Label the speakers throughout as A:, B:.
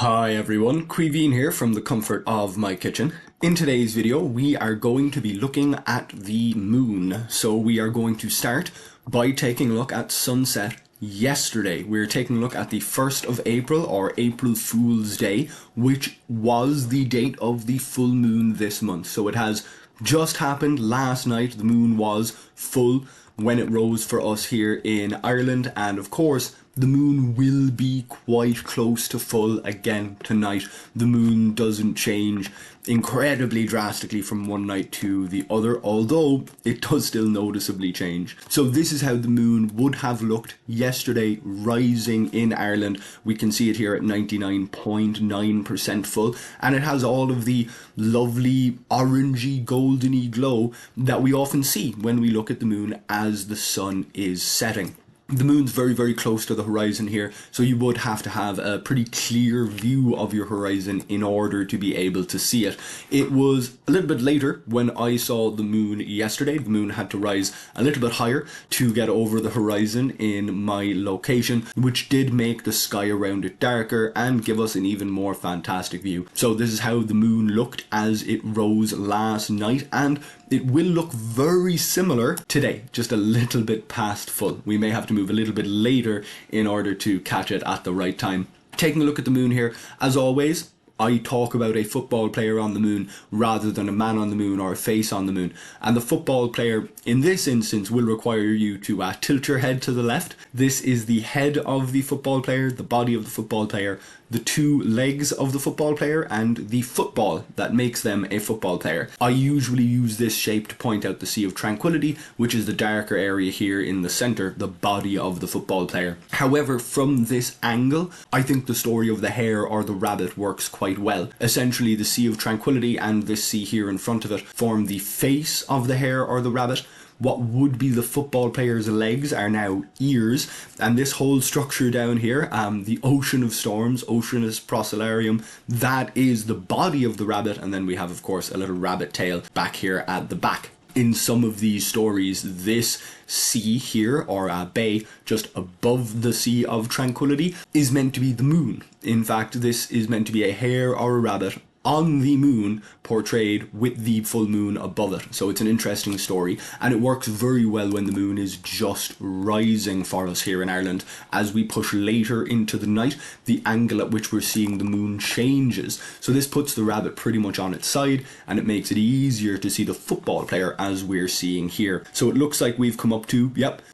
A: Hi everyone, Quiveen here from the comfort of my kitchen. In today's video we are going to be looking at the moon. So we are going to start by taking a look at sunset yesterday. We're taking a look at the 1st of April, or April Fool's Day, which was the date of the full moon this month. So it has just happened last night. The moon was full when it rose for us here in Ireland, and of course the moon will be quite close to full again tonight. The moon doesn't change incredibly drastically from one night to the other, although it does still noticeably change. So this is how the moon would have looked yesterday rising in Ireland. We can see it here at 99.9% full, and it has all of the lovely orangey goldeny glow that we often see when we look at the moon as the sun is setting. The moon's very, very close to the horizon here, so you would have to have a pretty clear view of your horizon in order to be able to see it. It was a little bit later when I saw the moon yesterday. The moon had to rise a little bit higher to get over the horizon in my location, which did make the sky around it darker and give us an even more fantastic view. So this is how the moon looked as it rose last night, and it will look very similar today, just a little bit past full. We may have to move a little bit later in order to catch it at the right time. Taking a look at the moon here, as always, I talk about a football player on the moon rather than a man on the moon or a face on the moon. And the football player in this instance will require you to tilt your head to the left. This is the head of the football player, the body of the football player, the two legs of the football player, and the football that makes them a football player. I usually use this shape to point out the Sea of Tranquility, which is the darker area here in the center, the body of the football player. However, from this angle, I think the story of the hare or the rabbit works quite well. Essentially, the Sea of Tranquility and this sea here in front of it form the face of the hare or the rabbit. What would be the football player's legs are now ears, and this whole structure down here, the Ocean of Storms, Oceanus Procellarium, that is the body of the rabbit, and then we have, of course, a little rabbit tail back here at the back. In some of these stories, this sea here, or a bay just above the Sea of Tranquility, is meant to be the moon. In fact, this is meant to be a hare or a rabbit on the moon portrayed with the full moon above it. So it's an interesting story, and it works very well when the moon is just rising for us here in Ireland. As we push later into the night, the angle at which we're seeing the moon changes. So this puts the rabbit pretty much on its side, and it makes it easier to see the football player as we're seeing here. So it looks like we've come up to,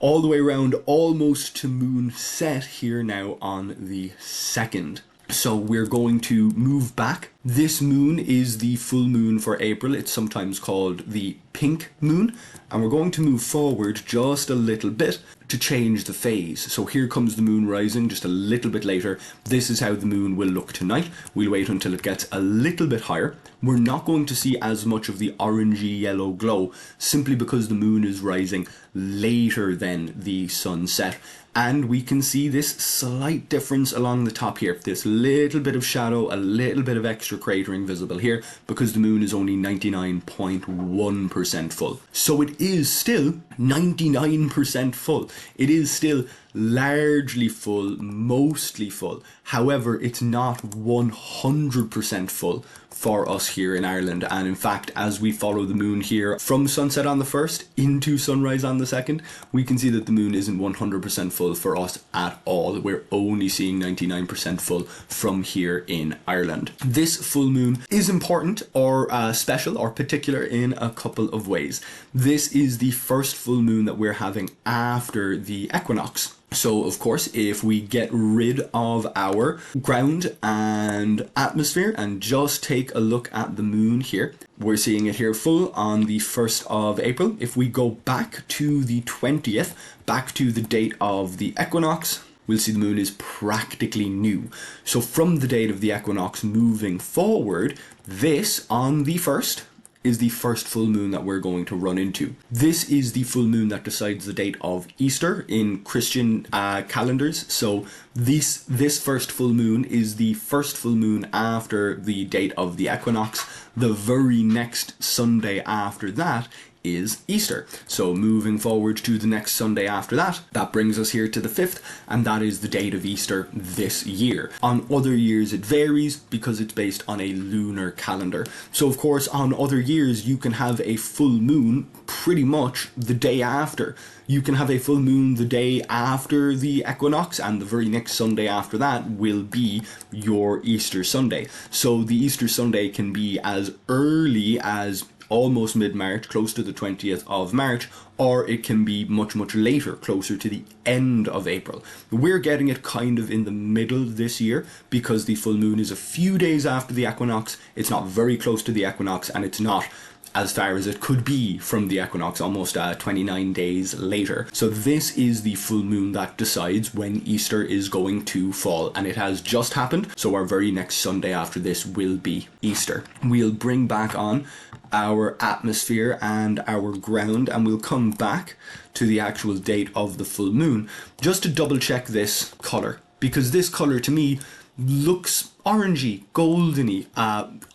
A: all the way around almost to moon set here now on the 2nd. So we're going to move back. This moon is the full moon for April. It's sometimes called the pink moon. And we're going to move forward just a little bit to change the phase. So here comes the moon rising just a little bit later. This is how the moon will look tonight. We'll wait until it gets a little bit higher. We're not going to see as much of the orangey yellow glow, simply because the moon is rising later than the sunset. And we can see this slight difference along the top here. This little bit of shadow, a little bit of extra cratering visible here, because the moon is only 99.1% full. So it is still 99% full. It is still largely full, mostly full. However, it's not 100% full for us here in Ireland. And in fact, as we follow the moon here from sunset on the 1st into sunrise on the 2nd, we can see that the moon isn't 100% full for us at all. We're only seeing 99% full from here in Ireland. This full moon is important or special or particular in a couple of ways. This is the first full moon that we're having after the equinox. So, of course, if we get rid of our ground and atmosphere and just take a look at the moon here, we're seeing it here full on the 1st of April. If we go back to the 20th, back to the date of the equinox, we'll see the moon is practically new. So from the date of the equinox moving forward, this on the 1st is the first full moon that we're going to run into. This is the full moon that decides the date of Easter in Christian calendars. So this first full moon is the first full moon after the date of the equinox. The very next Sunday after that is Easter. So moving forward to the next Sunday after that, that brings us here to the 5th, and that is the date of Easter this year. On other years it varies because it's based on a lunar calendar. So of course on other years you can have a full moon pretty much the day after. You can have a full moon the day after the equinox, and the very next Sunday after that will be your Easter Sunday. So the Easter Sunday can be as early as almost mid-March, close to the 20th of March, or it can be much, much later, closer to the end of April. We're getting it kind of in the middle this year because the full moon is a few days after the equinox. It's not very close to the equinox, and it's not as far as it could be from the equinox, almost 29 days later. So this is the full moon that decides when Easter is going to fall, and it has just happened, so our very next Sunday after this will be Easter. We'll bring back on our atmosphere and our ground, and we'll come back to the actual date of the full moon just to double check this colour, because this colour to me looks orangey, goldeny.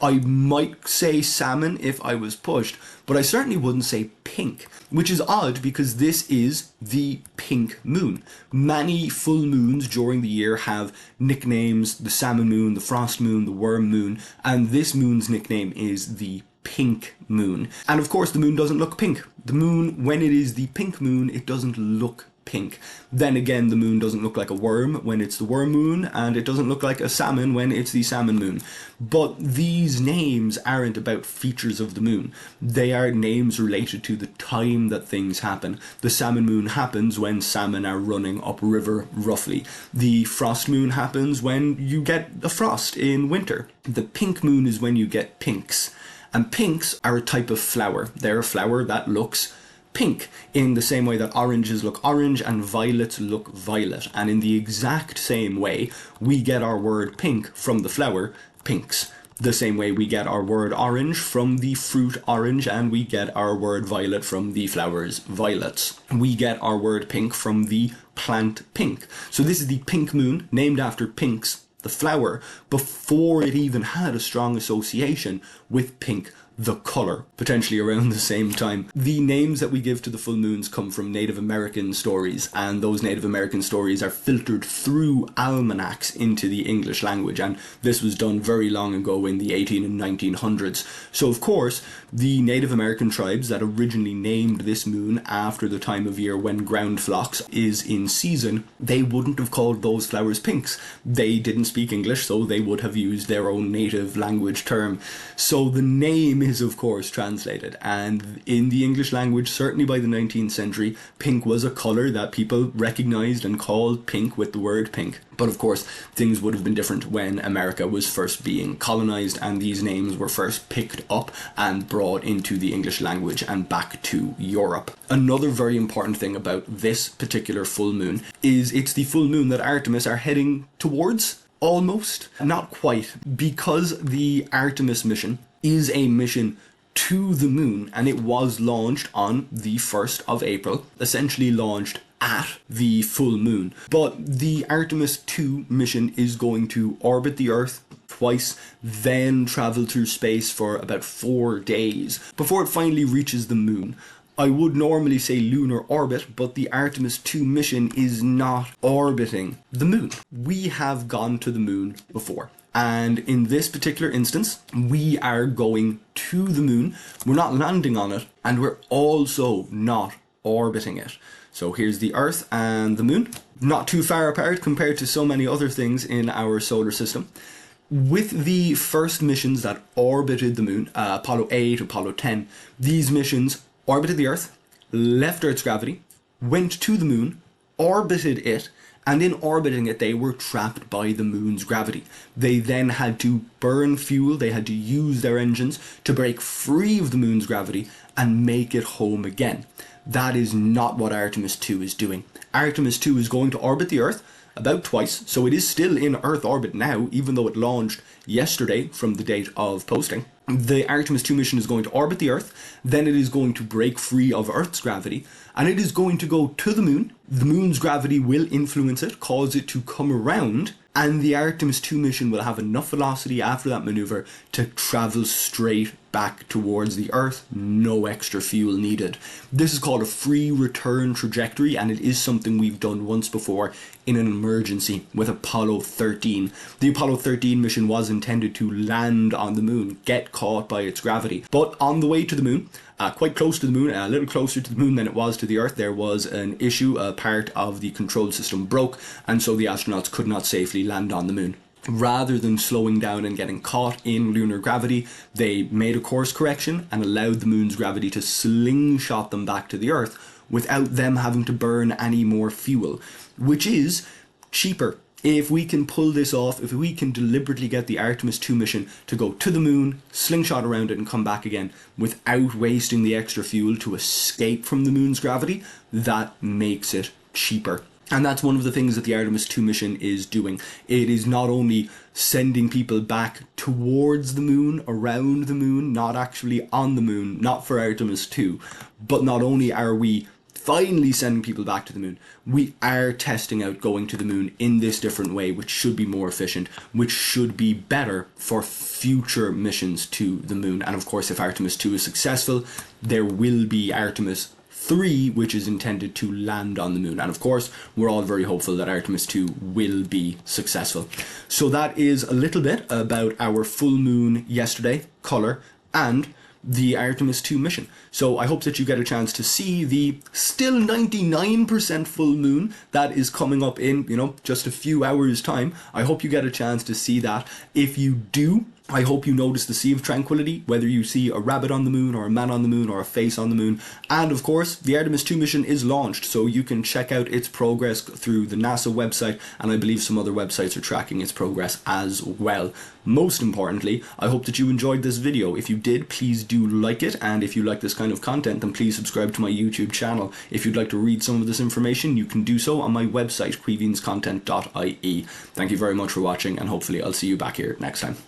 A: I might say salmon if I was pushed, but I certainly wouldn't say pink, which is odd because this is the pink moon. Many full moons during the year have nicknames: the salmon moon, the frost moon, the worm moon, and this moon's nickname is the pink moon. And of course the moon doesn't look pink. The moon, when it is the pink moon, it doesn't look pink. Then again, the moon doesn't look like a worm when it's the worm moon, and it doesn't look like a salmon when it's the salmon moon. But these names aren't about features of the moon. They are names related to the time that things happen. The salmon moon happens when salmon are running upriver, roughly. The frost moon happens when you get a frost in winter. The pink moon is when you get pinks. And pinks are a type of flower. They're a flower that looks pink, in the same way that oranges look orange and violets look violet. And in the exact same way, we get our word pink from the flower pinks. The same way we get our word orange from the fruit orange, and we get our word violet from the flowers violets. We get our word pink from the plant pink. So this is the pink moon, named after pinks, the flower, before it even had a strong association with pink, the colour, potentially around the same time. The names that we give to the full moons come from Native American stories, and those Native American stories are filtered through almanacs into the English language, and this was done very long ago in the 18 and 1900s. So of course, the Native American tribes that originally named this moon after the time of year when ground phlox is in season, they wouldn't have called those flowers pinks. They didn't speak English, so they would have used their own native language term. So the name is of course translated, and in the English language, certainly by the 19th century, pink was a colour that people recognised and called pink with the word pink. But of course, things would have been different when America was first being colonised and these names were first picked up and brought into the English language and back to Europe. Another very important thing about this particular full moon is it's the full moon that Artemis are heading towards. Almost, not quite, because the Artemis mission is a mission to the moon, and it was launched on the 1st of April, essentially launched at the full moon. But the Artemis 2 mission is going to orbit the Earth twice, then travel through space for about 4 days before it finally reaches the moon. I would normally say lunar orbit, but the Artemis 2 mission is not orbiting the moon. We have gone to the moon before, and in this particular instance, we are going to the moon. We're not landing on it, and we're also not orbiting it. So here's the Earth and the moon, not too far apart compared to so many other things in our solar system. With the first missions that orbited the moon, Apollo 8, Apollo 10, these missions orbited the Earth, left Earth's gravity, went to the moon, orbited it, and in orbiting it they were trapped by the moon's gravity. They then had to burn fuel, they had to use their engines to break free of the moon's gravity and make it home again. That is not what Artemis 2 is doing. Artemis 2 is going to orbit the Earth about twice, so it is still in Earth orbit now, even though it launched yesterday from the date of posting. The Artemis 2 mission is going to orbit the Earth, then it is going to break free of Earth's gravity, and it is going to go to the moon. The moon's gravity will influence it, cause it to come around, and the Artemis 2 mission will have enough velocity after that maneuver to travel straight back towards the Earth, no extra fuel needed. This is called a free return trajectory, and it is something we've done once before in an emergency with Apollo 13. The Apollo 13 mission was intended to land on the moon, get caught by its gravity. But on the way to the moon, quite close to the moon, a little closer to the moon than it was to the Earth, there was an issue. A part of the control system broke, and so the astronauts could not safely land on the moon. Rather than slowing down and getting caught in lunar gravity, they made a course correction and allowed the moon's gravity to slingshot them back to the Earth without them having to burn any more fuel, which is cheaper. If we can pull this off, if we can deliberately get the Artemis 2 mission to go to the moon, slingshot around it and come back again without wasting the extra fuel to escape from the moon's gravity, that makes it cheaper. And that's one of the things that the Artemis 2 mission is doing. It is not only sending people back towards the moon, around the moon, not actually on the moon, not for Artemis 2, but not only are we finally sending people back to the moon, we are testing out going to the moon in this different way, which should be more efficient, which should be better for future missions to the moon. And of course, if Artemis 2 is successful, there will be Artemis 3, which is intended to land on the moon. And of course, we're all very hopeful that Artemis 2 will be successful. So that is a little bit about our full moon yesterday, colour, and the Artemis 2 mission. So I hope that you get a chance to see the still 99% full moon that is coming up in, just a few hours time. I hope you get a chance to see that. If you do, I hope you notice the Sea of Tranquility, whether you see a rabbit on the moon or a man on the moon or a face on the moon. And of course, the Artemis 2 mission is launched, so you can check out its progress through the NASA website, and I believe some other websites are tracking its progress as well. Most importantly, I hope that you enjoyed this video. If you did, please do like it, and if you like this kind of content, then please subscribe to my YouTube channel. If you'd like to read some of this information, you can do so on my website, queevinscontent.ie. Thank you very much for watching, and hopefully I'll see you back here next time.